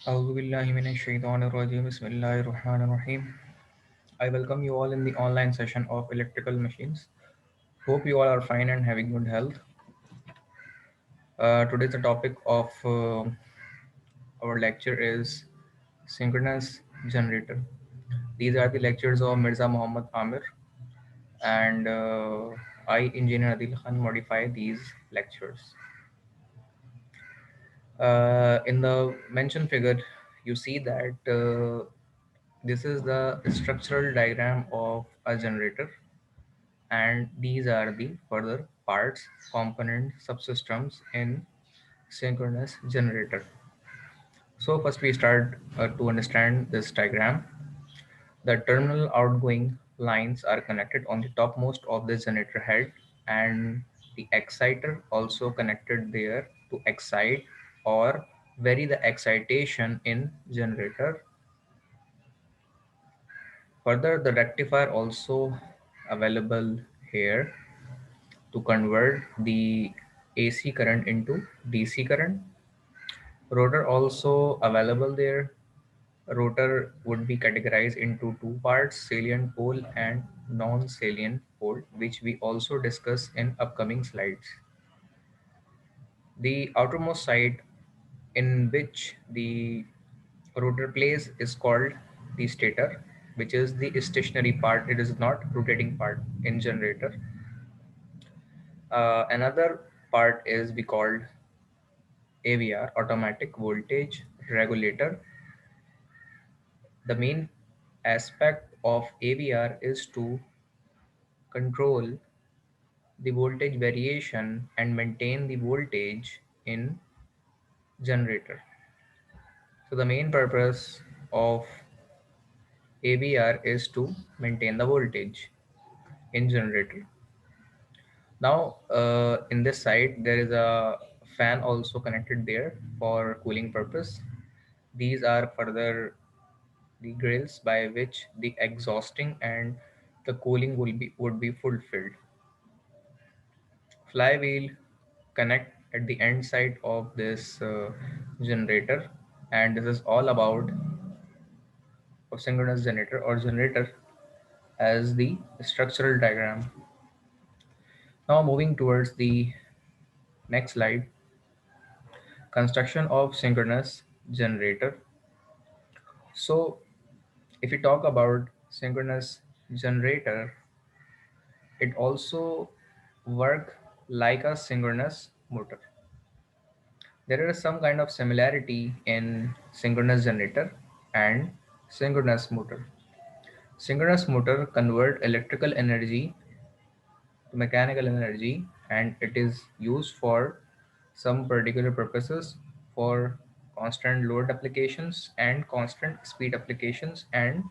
أعوذ بالله من الشيطان الرجيم بسم الله الرحمن الرحيم. I welcome you all in the online session of electrical machines. Hope you all are fine and having good health. Today's the topic of our lecture is synchronous generator. These are the lectures of Mirza Muhammad Amir and I, Engineer Adil Khan, modify these lectures. In the mentioned figure, you see that this is the structural diagram of a generator, and these are the further parts, component, subsystems in synchronous generator. So first we start to understand this diagram. The terminal outgoing lines are connected on the topmost of the generator head, and the exciter also connected there to excite or vary the excitation in generator. Further, the rectifier also available here to convert the AC current into DC current. Rotor also available there. Rotor would be categorized into two parts, salient pole and non-salient pole, which we also discuss in upcoming slides. The outermost side in which the rotor plays is called the stator, which is the stationary part. It is not rotating part in generator. Another part is we called AVR, automatic voltage regulator. The main aspect of AVR is to control the voltage variation and maintain the voltage in generator. So the main purpose of AVR is to maintain the voltage in generator. Now in this side there is a fan also connected there for cooling purpose. These are further the grills by which the exhausting and the cooling would be fulfilled. Flywheel connect at the end side of this generator, and this is all about a synchronous generator or generator as the structural diagram. Now moving towards the next slide, construction of synchronous generator. So if we talk about synchronous generator, it also work like a synchronous motor. There is some kind of similarity in synchronous generator and synchronous motor. Synchronous motor convert electrical energy to mechanical energy, and it is used for some particular purposes, for constant load applications and constant speed applications, and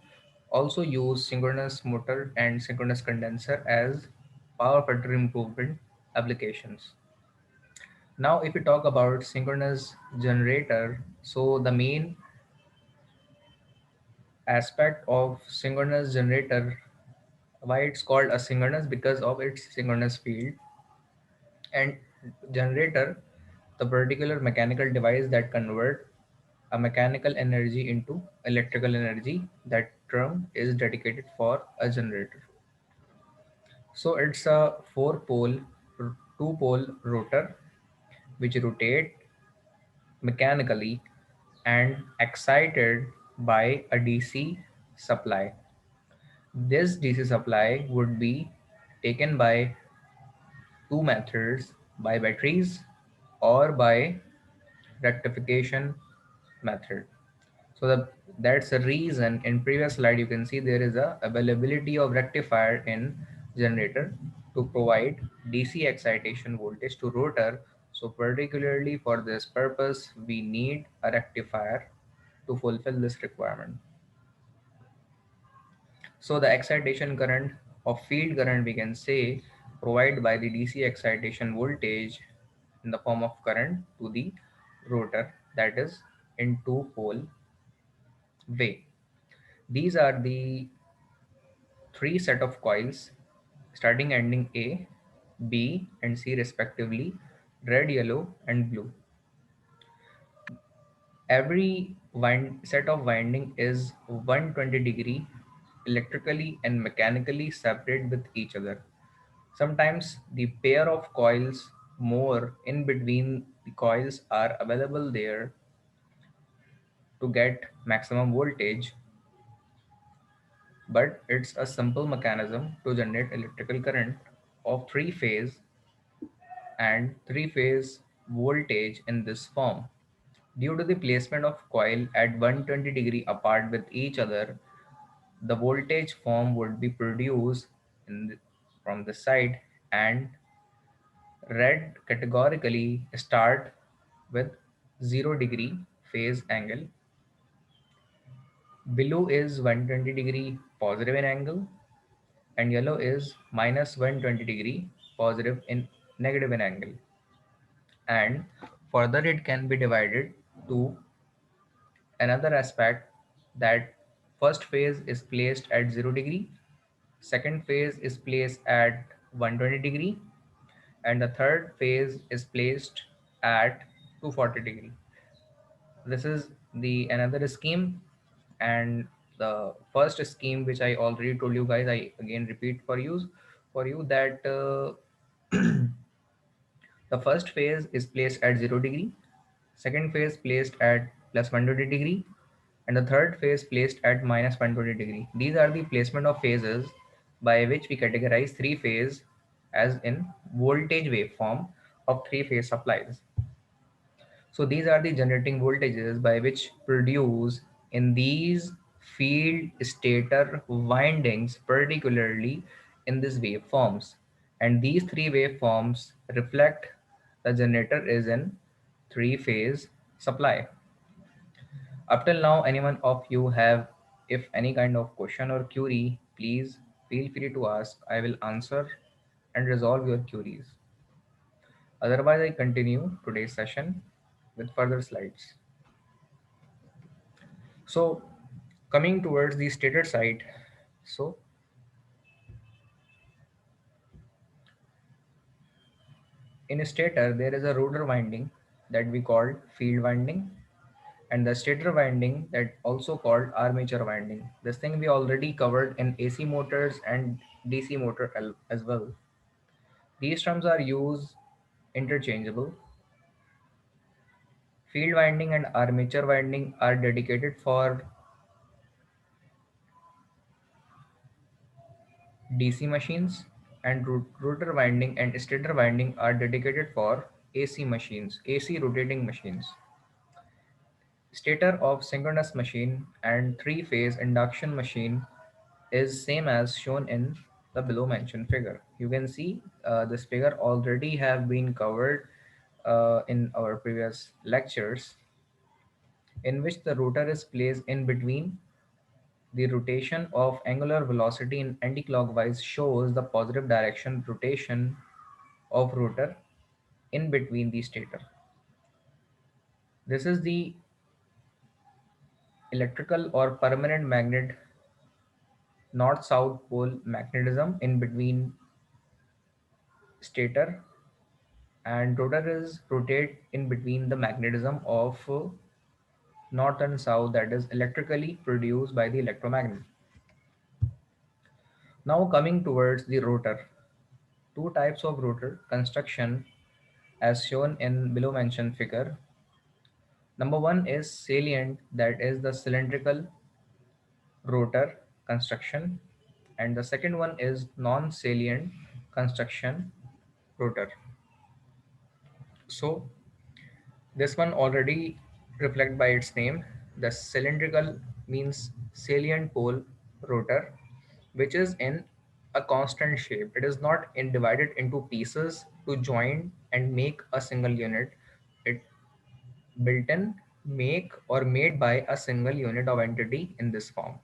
also use synchronous motor and synchronous condenser as power factor improvement applications. Now if we talk about synchronous generator, so the main aspect of synchronous generator, why it's called asynchronous, because of its synchronous field. And generator, the particular mechanical device that convert a mechanical energy into electrical energy, that term is dedicated for a generator. So it's a two pole rotor which rotate mechanically and excited by a DC supply. This DC supply would be taken by two methods, by batteries or by rectification method. So that's the reason in previous slide you can see there is a availability of rectifier in generator to provide DC excitation voltage to rotor. So particularly for this purpose we need a rectifier to fulfill this requirement. So the excitation current or field current we can say provided by the DC excitation voltage in the form of current to the rotor, that is in two pole way. These are the three set of coils starting ending A, B and C respectively, red, yellow and blue. Every set of winding is 120-degree electrically and mechanically separate with each other. Sometimes the pair of coils more in between the coils are available there to get maximum voltage, but it's a simple mechanism to generate electrical current of three phase and three phase voltage in this form. Due to the placement of coil at 120 degree apart with each other, the voltage form would be produced from the side, and red categorically start with 0 degree phase angle, blue is 120 degree positive in angle, and yellow is minus 120 degree positive in negative in angle. And further it can be divided to another aspect, that first phase is placed at 0 degree, second phase is placed at 120 degree, and the third phase is placed at 240 degree. This is the another scheme. And the first scheme which I already told you guys, I again repeat for you that the first phase is placed at 0 degree, second phase placed at plus 120 degree, and the third phase placed at minus 120 degree. These are the placement of phases by which we categorize three phase as in voltage waveform of three phase supplies. So these are the generating voltages by which produce in these field stator windings, particularly in these waveforms. And these three waveforms reflect the generator is in three phase supply. Up till now, anyone of you have if any kind of question or query, please feel free to ask. I will answer and resolve your queries. Otherwise, I continue today's session with further slides. So coming towards the stator side, so in a stator there is a rotor winding that we call field winding, and the stator winding that also called armature winding. This thing we already covered in AC motors and DC motor as well. These terms are used interchangeable. Field winding and armature winding are dedicated for DC machines, and rotor winding and stator winding are dedicated for AC machines, AC rotating machines. Stator of synchronous machine and three-phase induction machine is same as shown in the below mentioned figure. You can see this figure already have been covered in our previous lectures, in which the rotor is placed in between. The rotation of angular velocity in anticlockwise shows the positive direction rotation of rotor in between the stator. This is the electrical or permanent magnet north-south pole magnetism in between stator, and rotor is rotate in between the magnetism of north and south, that is electrically produced by the electromagnet. Now coming towards the rotor, two types of rotor construction as shown in below mentioned figure. Number one is salient, that is the cylindrical rotor construction, and the second one is non-salient construction rotor. So this one already reflect by its name. The cylindrical means salient pole rotor, which is in a constant shape. It is not in divided into pieces to join and make a single unit. It built in, make or made by a single unit of entity in this form.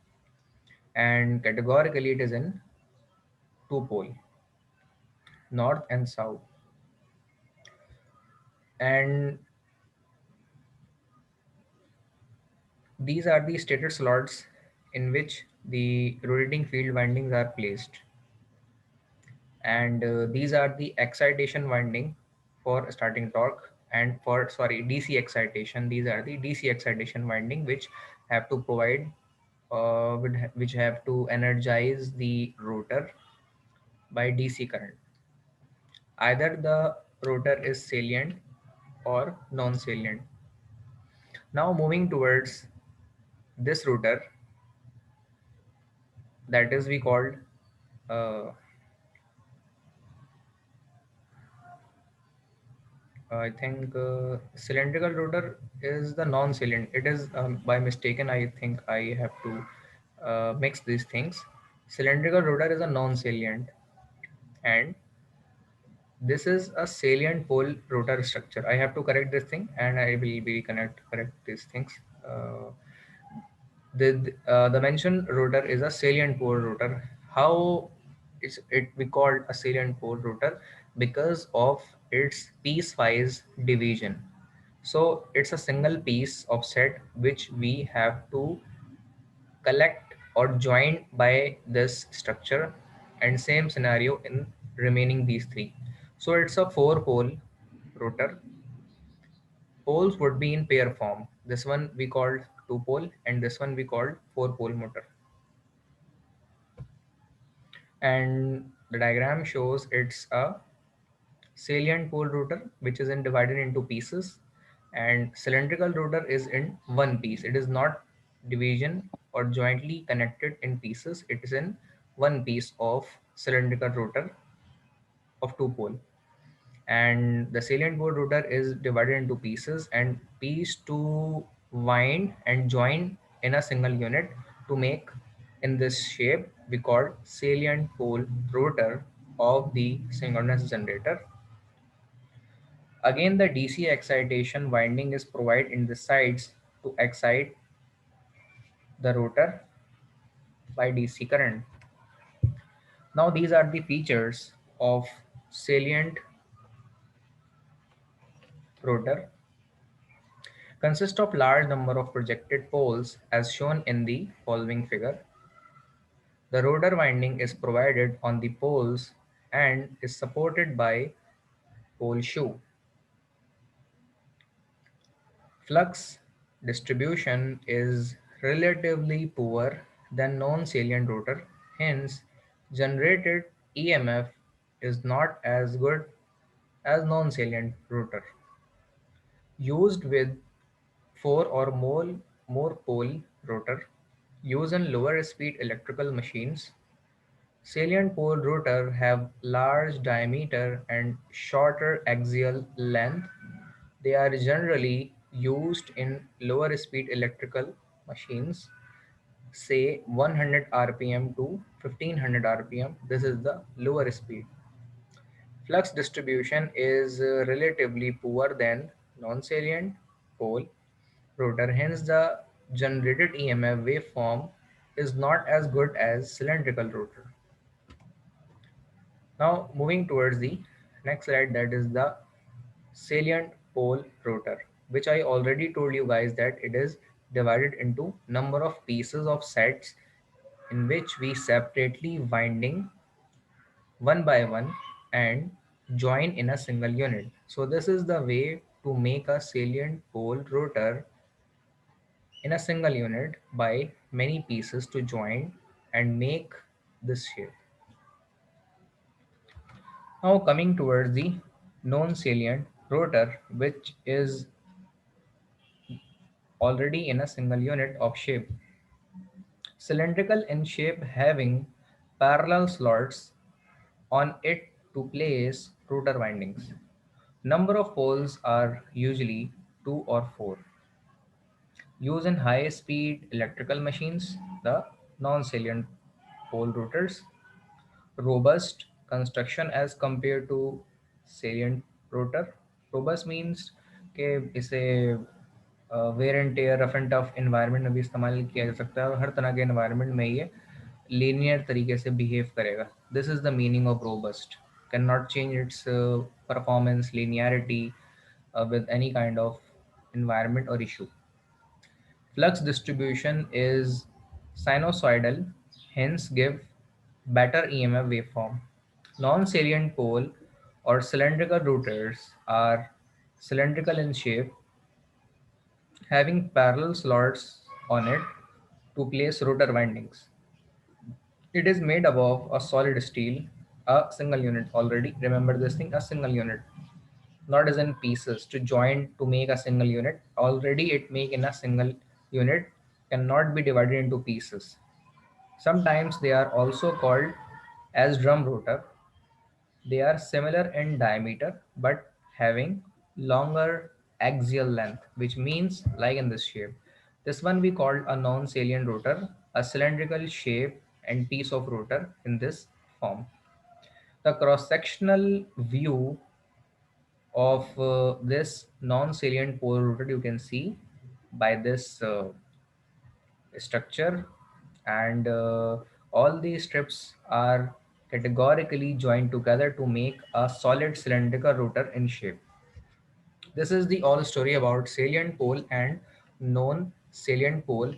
And categorically it is in two pole, north and south. And these are the stator slots in which the rotating field windings are placed. And these are the excitation winding for starting torque, And for, sorry, DC excitation, these are the DC excitation winding which have to provide which have to energize the rotor by DC current. Either the rotor is salient or non-salient. Now moving towards this rotor, that is we called uh, I think cylindrical rotor is the non-salient. It is by mistaken. I think I have to mix these things. Cylindrical rotor is a non-salient, and this is a salient pole rotor structure. I have to correct this thing, and I will be correct these things. The mentioned rotor is a salient pole rotor. How is it we called a salient pole rotor? Because of its piecewise division. So it's a single piece of set which we have to collect or join by this structure, and same scenario in remaining these three. So it's a four pole rotor. Poles would be in pair form. This one we called two pole and this one we called four pole motor. And the diagram shows it's a salient pole rotor which is in divided into pieces, and cylindrical rotor is in one piece. It is not division or jointly connected in pieces. It is in one piece of cylindrical rotor of two pole. And the salient pole rotor is divided into pieces and pieced to wind and join in a single unit to make in this shape we call salient pole rotor of the synchronous generator. Again, the DC excitation winding is provided in the sides to excite the rotor by DC current. Now these are the features of salient rotor. Consist of large number of projected poles as shown in the following figure. The rotor winding is provided on the poles and is supported by pole shoe. Flux distribution is relatively poor than non-salient rotor, hence generated EMF is not as good as non-salient rotor. Used with four or more pole rotor, used in lower speed electrical machines. Salient pole rotor have large diameter and shorter axial length. They are generally used in lower speed electrical machines, say 100 rpm to 1500 rpm. This is the lower speed. Flux distribution is relatively poor than non-salient pole rotor, hence the generated EMF waveform is not as good as cylindrical rotor. Now moving towards the next slide, that is the salient pole rotor, which I already told you guys that it is divided into number of pieces of sets in which we separately winding one by one and join in a single unit. So this is the way to make a salient pole rotor in a single unit by many pieces to join and make this shape. Now coming towards the non-salient rotor, which is already in a single unit of shape. Cylindrical in shape, having parallel slots on it to place rotor windings. Number of poles are usually 2 or 4. Used in high speed electrical machines, the non-salient pole rotors. Robust construction as compared to salient rotor. Robust means कि इसे wear and tear rough and tough environment में भी इस्तेमाल किया जा सकता है और हर तरह के इन्वायरमेंट में ये लीनियर तरीके से बिहेव करेगा. This is the meaning of robust. Can not change it's performance linearity with any kind of environment or issue. Flux distribution is sinusoidal, hence give better EMF waveform. Non-salient pole or cylindrical rotors are cylindrical in shape, having parallel slots on it to place rotor windings. It is made above a solid steel, a single unit already. Remember this thing, a single unit, not as in pieces to join to make a single unit. Already it make in a single unit, cannot be divided into pieces. Sometimes they are also called as drum rotor. They are similar in diameter but having longer axial length, which means like in this shape. This one we called a non-salient rotor, a cylindrical shape and piece of rotor in this form. The cross-sectional view of this non-salient pole rotor you can see by this structure, and all these strips are categorically joined together to make a solid cylindrical rotor in shape. This is the all story about salient pole and non salient pole.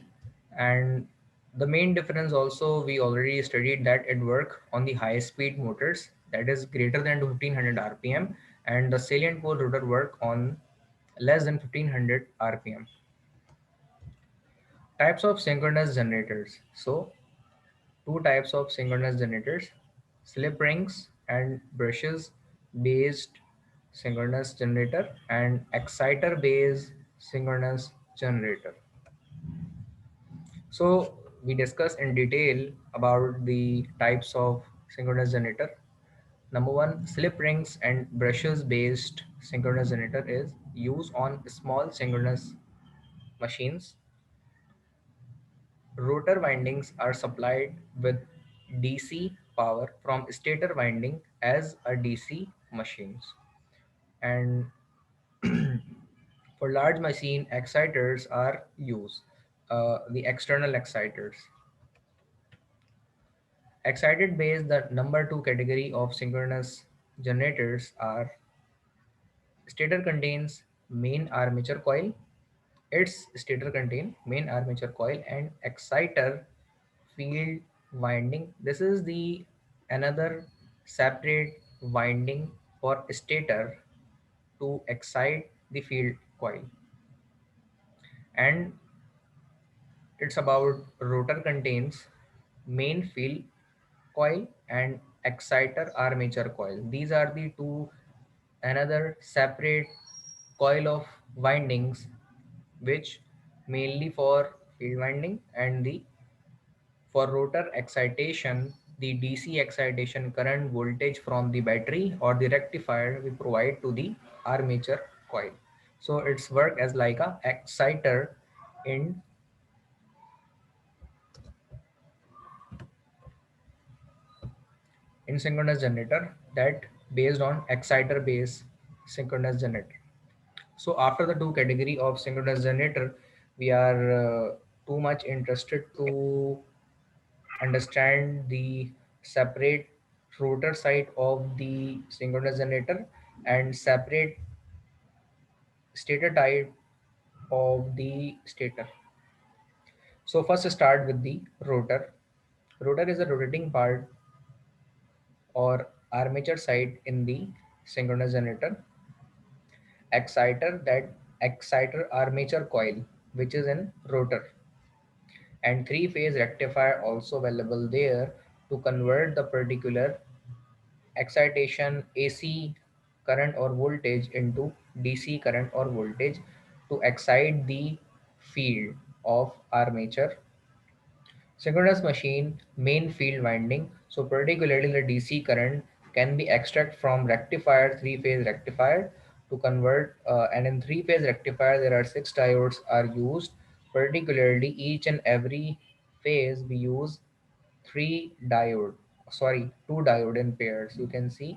And the main difference also we already studied that it work on the high speed motors that is greater than 1500 rpm, and the salient pole rotor work on less than 1500 rpm. Types of synchronous generators. So two types of synchronous generators: slip rings and brushes based synchronous generator, and exciter based synchronous generator. So we discuss in detail about the types of synchronous generator. Number one, slip rings and brushes based synchronous generator is used on small synchronous machines. Rotor windings are supplied with DC power from stator winding as a DC machines. And for large machine, exciters are used. The external exciters. Excited base, the number two category of synchronous generators are stator contains main armature coil. Its stator contain main armature coil and exciter field winding. This is the another separate winding for stator to excite the field coil. And it's about rotor contains main field coil and exciter armature coil. These are the two another separate coil of windings which mainly for field winding, and the for rotor excitation, the DC excitation current voltage from the battery or the rectifier we provide to the armature coil. So it's work as like a exciter in synchronous generator, that based on exciter base synchronous generator. So after the two category of synchronous generator, we are too much interested to understand the separate rotor side of the synchronous generator and separate stator type of the stator. So first start with the rotor. Rotor is a rotating part or armature side in the synchronous generator. Exciter, that exciter armature coil which is in rotor, and three phase rectifier also available there to convert the particular excitation AC current or voltage into DC current or voltage to excite the field of armature. Synchronous machine main field winding. So particularly the DC current can be extracted from rectifier, three phase rectifier to convert, and in three phase rectifier there are six diodes are used. Particularly each and every phase we use three diode, sorry, two diode in pairs. You can see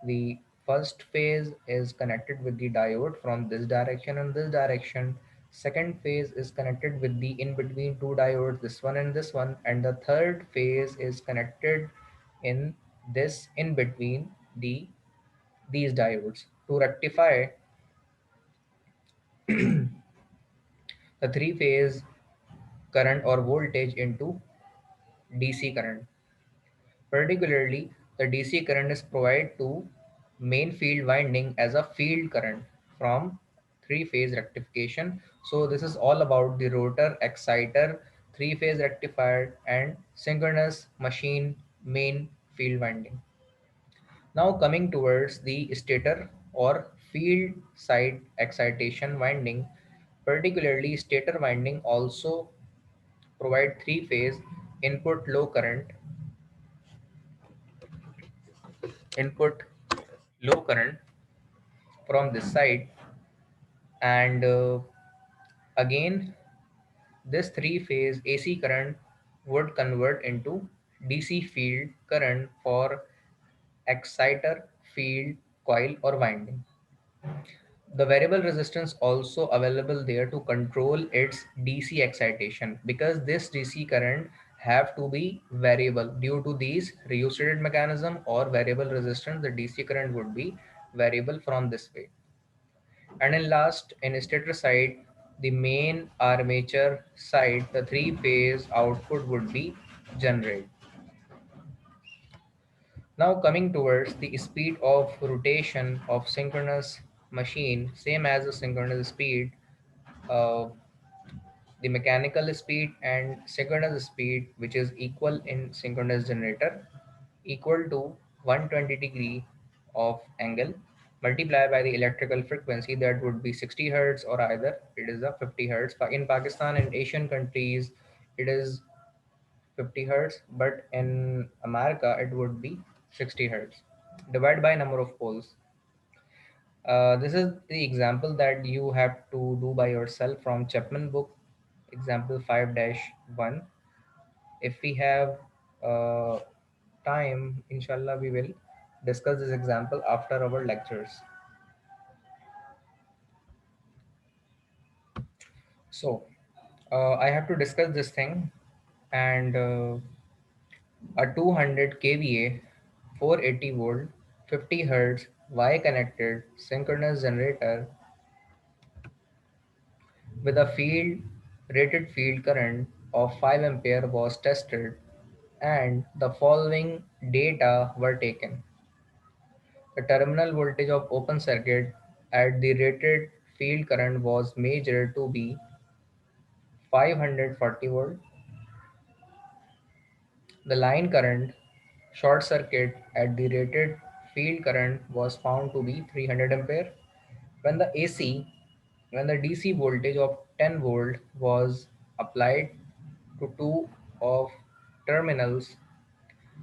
the first phase is connected with the diode from this direction and this direction. Second phase is connected with the in between two diodes, this one and this one, and the third phase is connected in this in between these diodes to rectify the three phase current or voltage into DC current. Particularly, the DC current is provided to main field winding as a field current. from three-phase rectification. So this is all about the rotor, exciter, three-phase rectifier, and synchronous machine main field winding. Now coming towards the stator or field side excitation winding, particularly stator winding also provide three-phase input low current, input low current from this side, and again this three-phase AC current would convert into DC field current for exciter field coil or winding. The variable resistance also available there to control its DC excitation, because this DC current have to be variable due to these rheostat mechanism or variable resistance. The DC current would be variable from this way. And in last, in stator side, the main armature side, the three phase output would be generated. Now coming towards the speed of rotation of synchronous machine, same as the synchronous speed, uh, the mechanical speed and synchronous speed, which is equal in synchronous generator, equal to 120 degree of angle multiplied by the electrical frequency, that would be 60 hertz, or either it is a 50 hertz. In Pakistan and Asian countries it is 50 hertz, but in America it would be 60 hertz divided by number of poles. This is the example that you have to do by yourself from Chapman book, example 5-1. If we have uh, time, inshallah, we will discuss this example after our lectures. So, I have to discuss this thing, and a 200 kVA, 480 volt, 50 hertz Y connected synchronous generator with a field rated field current of 5 ampere was tested, and the following data were taken. The terminal voltage of open circuit at the rated field current was measured to be 540 volt. The line current short circuit at the rated field current was found to be 300 ampere. When the AC, when the DC voltage of 10 volt was applied to two of terminals,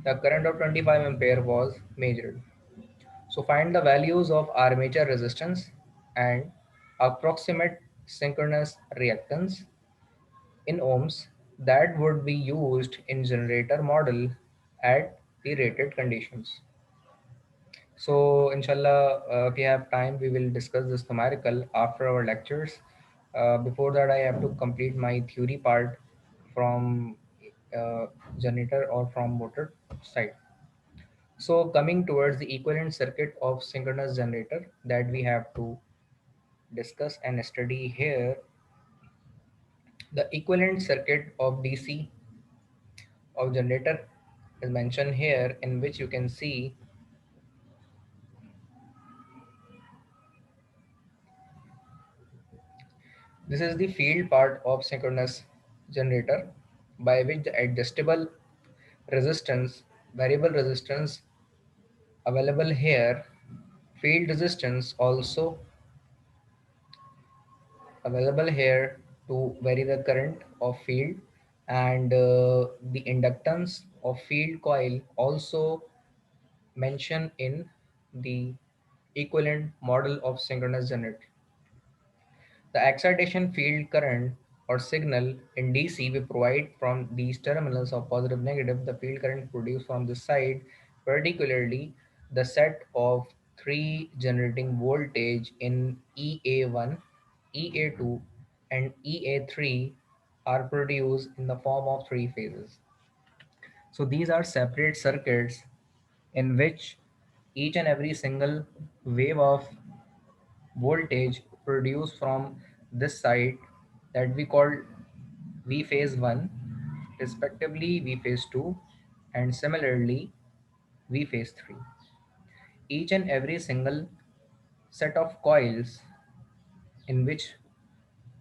the current of 25 ampere was measured. So find the values of armature resistance and approximate synchronous reactance in ohms that would be used in generator model at the rated conditions. So inshallah, if we have time, we will discuss this numerical after our lectures. Before that, I have to complete my theory part from uh, generator or from motor side. So coming towards the equivalent circuit of synchronous generator that we have to discuss and study here, the equivalent circuit of DC of generator is mentioned here, in which you can see this is the field part of synchronous generator, by which the adjustable resistance, variable resistance available here, field resistance also available here to vary the current of field, and the inductance of field coil also mentioned in the equivalent model of synchronous generator. The excitation field current or signal in DC we provide from these terminals of positive negative, the field current produced from this side, particularly the set of three generating voltage in EA1, EA2, and EA3 are produced in the form of three phases. So these are separate circuits in which each and every single wave of voltage produced from this side, that we call V phase 1, respectively V phase 2, and similarly V phase 3. Each and every single set of coils in which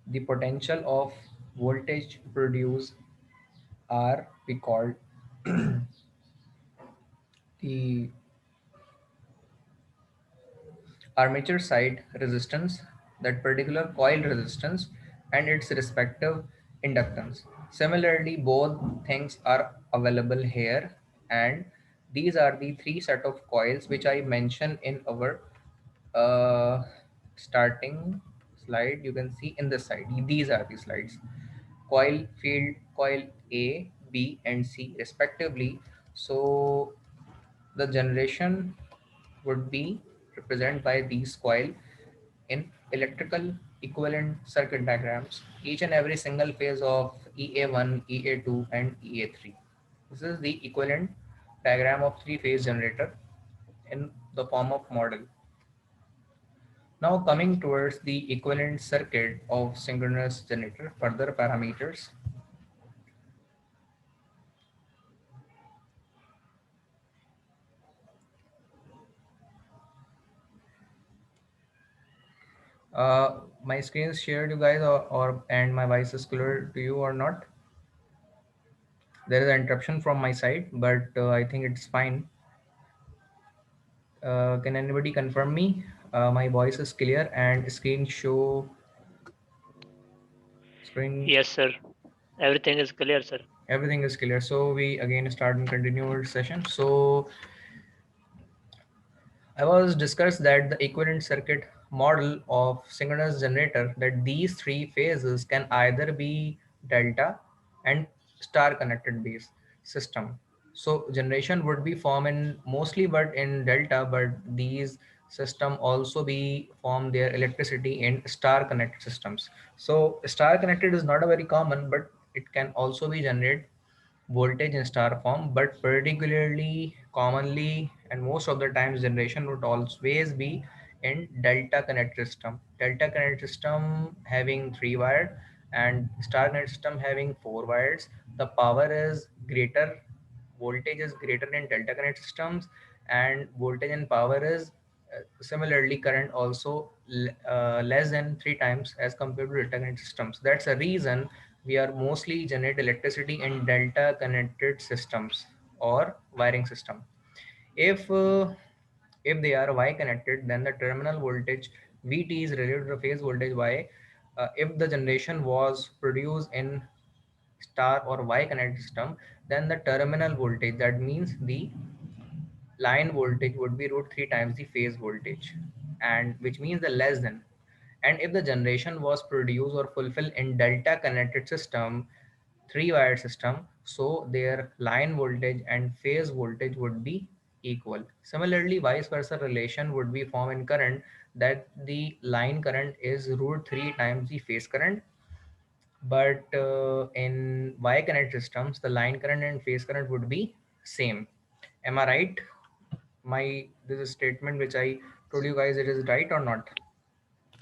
the potential of voltage produced are we called the armature side resistance, that particular coil resistance, and its respective inductance. Similarly, both things are available here, and these are the three set of coils which I mentioned in our uh, starting slide. You can see in the side. These are the slides. Coil field, coil A, B, and C respectively. So the generation would be represented by these coil in electrical equivalent circuit diagrams, each and every single phase of EA1, EA2, and EA3. This is the equivalent diagram of three-phase generator in the form of model. Now coming towards the equivalent circuit of synchronous generator, further parameters. My screen is shared, you guys, or and my voice is clear to you or not? There is an interruption from my side, but I think it's fine. Can anybody confirm me? My voice is clear and screen, Yes, sir. Everything is clear, sir. everything is clear. So we again start and continue our session. So I was discussed that the equivalent circuit model of synchronous generator, that these three phases can either be delta and star connected base system. So generation would be formed in mostly but in delta, but these system also be form their electricity in star connected systems. So star connected is not a very common, but it can also be generated voltage in star form, but particularly commonly and most of the times generation would always be in delta connect system. Delta connect system having three wired and star connect system having four wires. The power is greater, voltage is greater in delta connect systems, and voltage and power is similarly current also less than three times as compared to delta connected systems. That's a reason we are mostly generate electricity in delta connected systems or wiring system. If uh, if they are y connected, then the terminal voltage vt is related to the phase voltage y. If the generation was produced in star or y connected system, then the terminal voltage, that means the line voltage, would be root 3 times the phase voltage, and which means the less than. And if the generation was produced or fulfilled in delta connected system, three wire system, so their line voltage and phase voltage would be equal. Similarly, vice versa relation would be formed in current, that the line current is root 3 times the phase current, but in y connect systems the line current and phase current would be same. Am I right? My This is statement which I told you guys, it is right or not?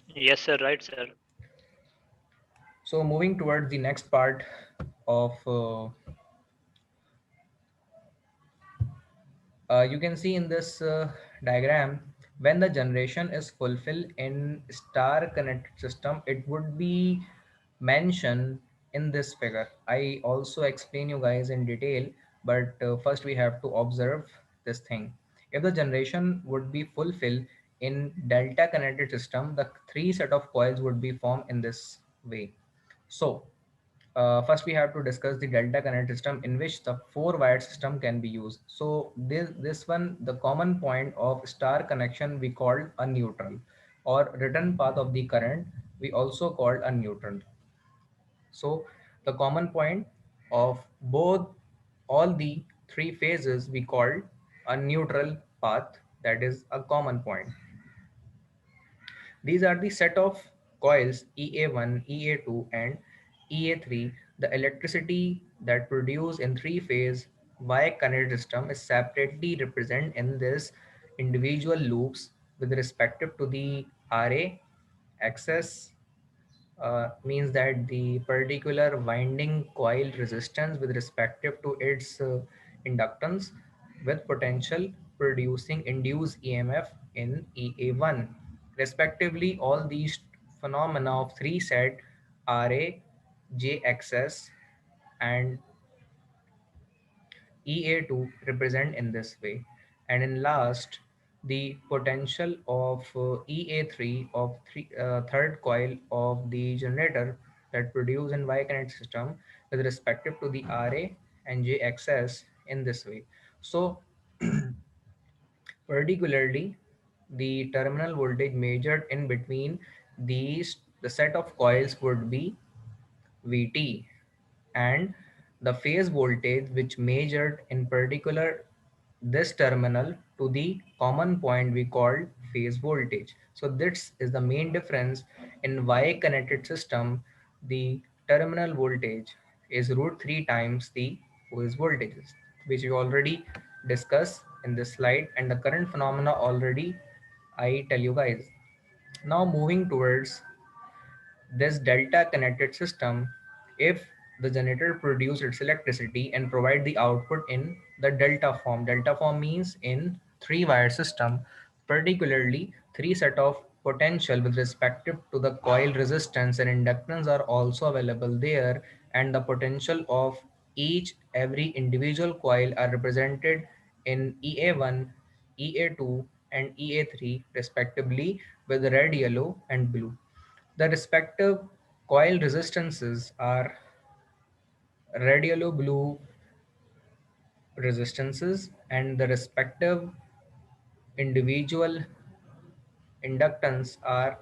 Yes, sir. Right, sir. So moving towards the next part of you can see in this diagram, when the generation is fulfilled in star connected system, it would be mentioned in this figure. I also explain you guys in detail, but first we have to observe this thing. If the generation would be fulfilled in delta connected system, the three set of coils would be formed in this way. So first we have to discuss the delta connect system, in which the four wired system can be used. So this one, the common point of star connection we called a neutral, or return path of the current we also called a neutral. So the common point of both all the three phases we called a neutral path, that is a common point. These are the set of coils EA1, EA2, and EA3. The electricity that produced in three-phase Y-connected system is separately represented in this individual loops with respective to the RA axis. Means that the particular winding coil resistance with respective to its inductance, with potential producing induced EMF in EA1. Respectively, all these phenomena of three set RA, JXS, and EA2 represent in this way. And in last, the potential of EA3 of third coil of the generator that produce in Y kinetic system with respective to the RA and JXS in this way. So particularly the terminal voltage measured in between these the set of coils would be Vt, and the phase voltage which measured in particular this terminal to the common point we called phase voltage. So this is the main difference in Y connected system. The terminal voltage is root 3 times the phase voltages, which we already discussed in this slide, and the current phenomena already I tell you guys. Now moving towards this delta connected system, if the generator produce its electricity and provide the output in the delta form means in three wire system, particularly three set of potential with respective to the coil resistance and inductance are also available there, and the potential of each every individual coil are represented in EA1, EA2, and EA3 respectively with red, yellow, and blue. The respective coil resistances are red, yellow, blue resistances, and the respective individual inductance are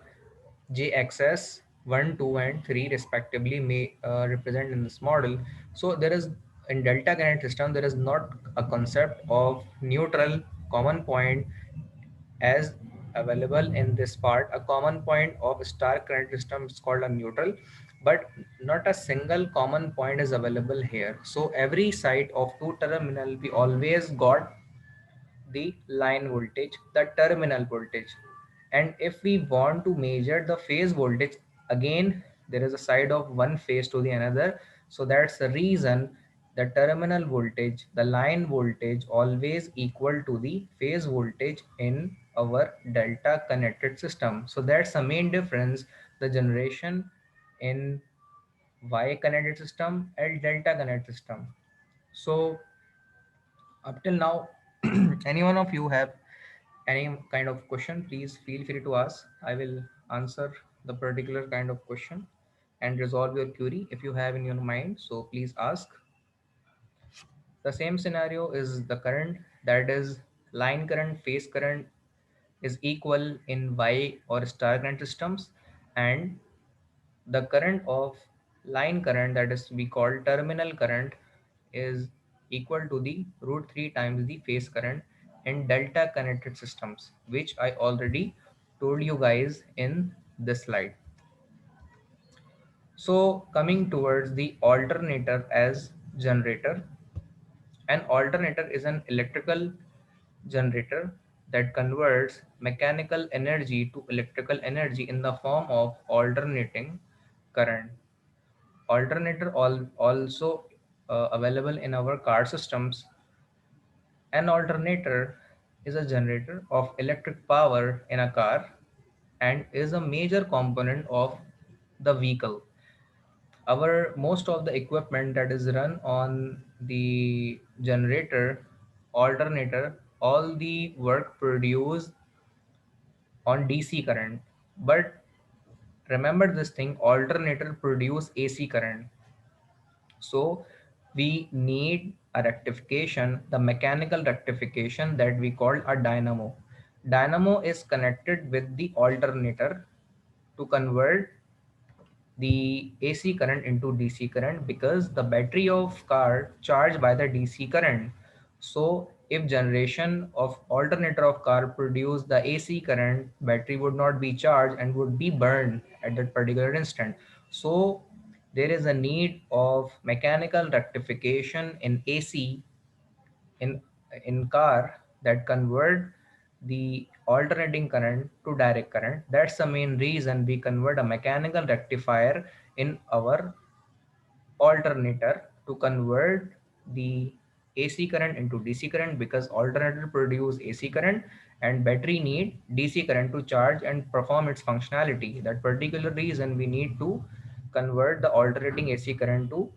JXS 1, 2, and 3 respectively may represent in this model. So there is in delta connect system there is not a concept of neutral common point as available in this part. A common point of star current system is called a neutral, but not a single common point is available here. So every side of two terminal we always got the line voltage, the terminal voltage. And if we want to measure the phase voltage, again there is a side of one phase to the another. So that's the reason the terminal voltage, the line voltage always equal to the phase voltage in our delta connected system. So that's the main difference, the generation in Y connected system and delta connected system. So up till now, any one of you have any kind of question, please feel free to ask. I will answer the particular kind of question and resolve your query if you have in your mind. So please ask. The same scenario is the current, that is line current, phase current is equal in Y or star current systems, and the current of line current, that is we call terminal current, is equal to the root 3 times the phase current in delta connected systems, which I already told you guys in this slide. So coming towards the alternator as generator, an alternator is an electrical generator that converts mechanical energy to electrical energy in the form of alternating current. Alternator also available in our car systems. An alternator is a generator of electric power in a car and is a major component of the vehicle. Our most of the equipment that is run on the generator, alternator, all the work produced on DC current. But remember this thing, alternator produce AC current. So we need a rectification, the mechanical rectification that we call a dynamo. Dynamo is connected with the alternator to convert the AC current into DC current, because the battery of car charged by the DC current. So if generation of alternator of car produce the AC current, battery would not be charged and would be burned at that particular instant. So there is a need of mechanical rectification in AC in car that convert the alternating current to direct current. That's the main reason we convert a mechanical rectifier in our alternator to convert the AC current into DC current, because alternator produce AC current and battery need DC current to charge and perform its functionality. That particular reason we need to convert the alternating AC current to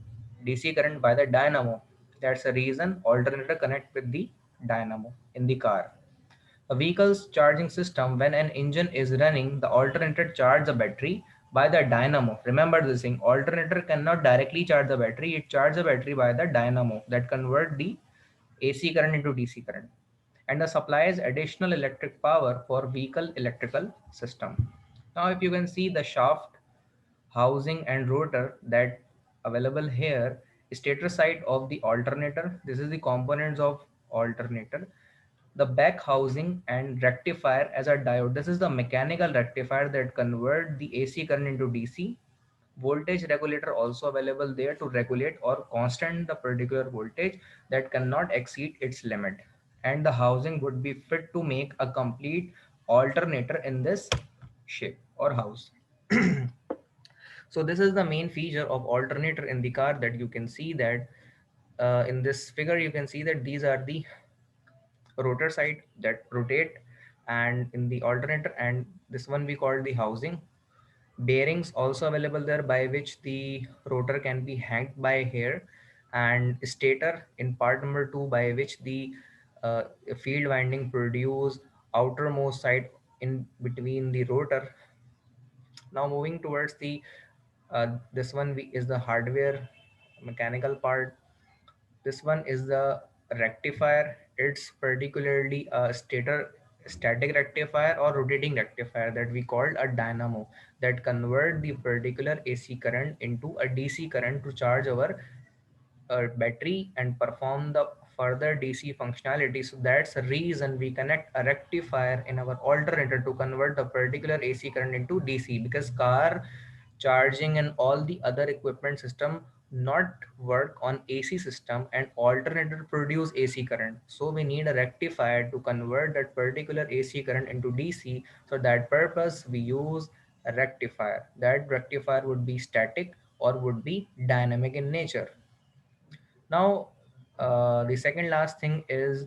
DC current by the dynamo. That's the reason alternator connect with the dynamo in the car. A vehicle's charging system, when an engine is running, the alternator charges the battery by the dynamo. Remember this thing, alternator cannot directly charge the battery, it charges the battery by the dynamo that convert the AC current into DC current and supplies additional electric power for vehicle electrical system. Now if you can see the shaft, housing and rotor that available here, stator side of the alternator, this is the components of alternator, the back housing and rectifier as a diode. This is the mechanical rectifier that convert the AC current into DC. Voltage regulator also available there to regulate or constant the particular voltage that cannot exceed its limit. And the housing would be fit to make a complete alternator in this shape or house. So this is the main feature of alternator in the car that you can see that in this figure you can see that these are the rotor side that rotate and in the alternator, and this one we call the housing. Bearings also available there by which the rotor can be hanged by here, and stator in part number 2 by which the uh, field winding produce outermost side in between the rotor. Now moving towards the this one is the hardware mechanical part. This one is the rectifier. It's particularly a static rectifier or rotating rectifier that we called a dynamo that convert the particular AC current into a DC current to charge our battery and perform the further DC functionality. So that's the reason we connect a rectifier in our alternator to convert the particular AC current into DC, because car charging and all the other equipment system not work on AC system and alternator produce AC current. So we need a rectifier to convert that particular AC current into DC. So that purpose we use a rectifier. That rectifier would be static or would be dynamic in nature. Now, the second last thing is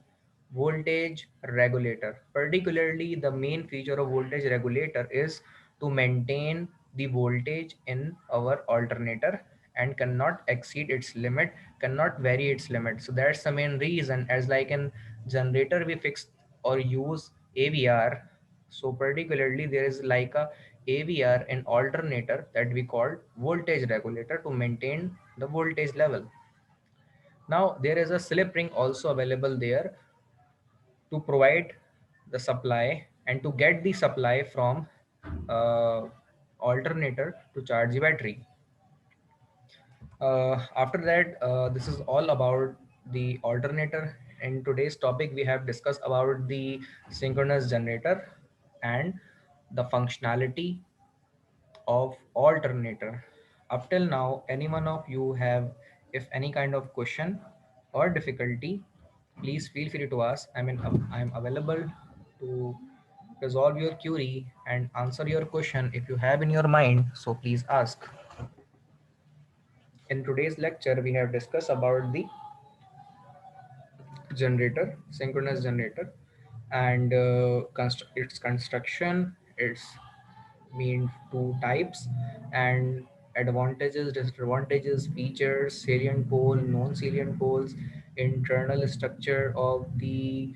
voltage regulator. Particularly, the main feature of voltage regulator is to maintain the voltage in our alternator and cannot exceed its limit, cannot vary its limit. So that's the main reason. As like in generator, we fix or use AVR. So particularly, there is like a AVR in alternator that we call voltage regulator to maintain the voltage level. Now there is a slip ring also available there to provide the supply and to get the supply from uh, alternator to charge the battery. After that, this is all about the alternator. In today's topic, we have discussed about the synchronous generator and the functionality of alternator. Up till now, any one of you have, if any kind of question or difficulty, please feel free to ask. I'm available to resolve your query and answer your question if you have in your mind. So please ask. In today's lecture, we have discussed about the generator, synchronous generator, and its construction, its mean two types, and advantages, disadvantages, features, salient pole, non-salient poles, internal structure of the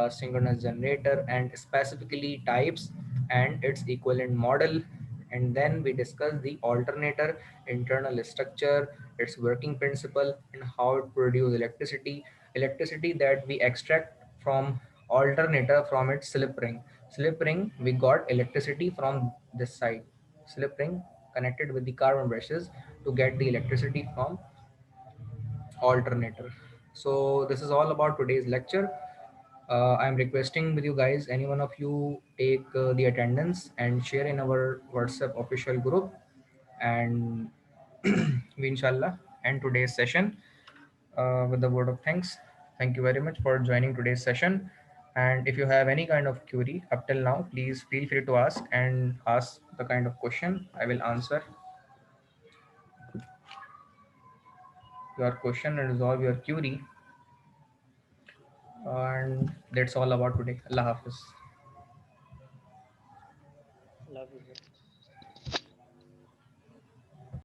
synchronous generator, and specifically types and its equivalent model. And then we discuss the alternator, internal structure, its working principle, and how it produces electricity that we extract from alternator from its slip ring. We got electricity from this side, slip ring connected with the carbon brushes to get the electricity from alternator. So this is all about today's lecture. I'm requesting with you guys, any one of you take the attendance and share in our WhatsApp official group, and we inshallah end today's session with the word of thanks. Thank you very much for joining today's session. And if you have any kind of query up till now, please feel free to ask and ask the kind of question. I will answer your question and resolve your query. And that's all about today. Allah Hafiz.